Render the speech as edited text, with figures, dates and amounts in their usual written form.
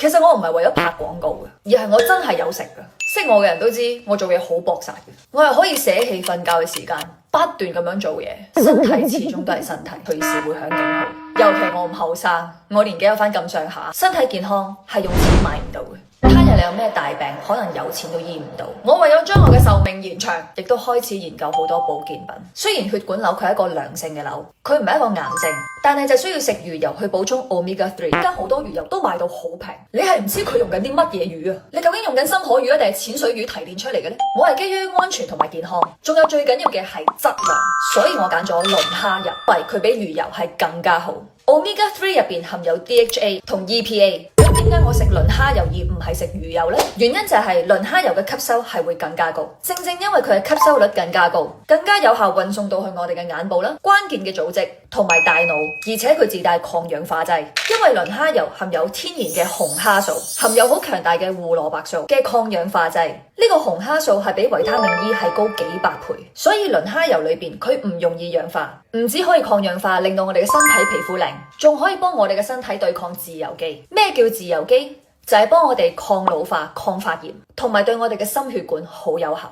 其實我唔係為咗拍廣告嘅，而係我真係有食嘅。識我嘅人都知我做嘢好搏殺嘅，我係可以捨棄瞓覺嘅時間，不斷咁樣做嘢。身體始終都係身體，隨時會響警號。尤其我唔後生，我年紀有翻咁上下，身體健康係用錢買唔到嘅。他日你有咩大病，可能有錢都醫唔到。我為咗將我嘅壽命延長，亦都開始研究好多保健品。雖然血管瘤佢係一個良性嘅瘤，佢唔係一個癌症，但係就需要食魚油去補充 Omega 3。而家好多魚油都賣到好平，你係唔知佢用緊啲乜嘢魚啊？你究竟用緊深海魚啊，定係淺水魚提煉出嚟嘅呢？我係基於安全同埋健康，仲有最緊要嘅係質量，所以我揀咗龍蝦油，因為佢比魚油係更加好。Omega 3入邊含有 DHA 同 EPA。點解我食磷蝦油而唔係食魚油呢？原因就係磷蝦油嘅吸收係會更加高，正正因為佢嘅吸收率更加高，更加有效運送到去我哋嘅眼部啦、關鍵嘅組織同埋大腦，而且佢自帶抗氧化劑。因為磷蝦油含有天然嘅紅蝦素，含有好強大嘅胡蘿蔔素嘅抗氧化劑。呢個紅蝦素係比維他命 E 係高幾百倍，所以磷蝦油裏邊佢唔容易氧化，唔止可以抗氧化，令到我哋嘅身體皮膚靚，仲可以幫我哋嘅身體對抗自由基。咩叫自由基？就係幫我哋抗老化、抗發炎，同埋對我哋嘅心血管好有效。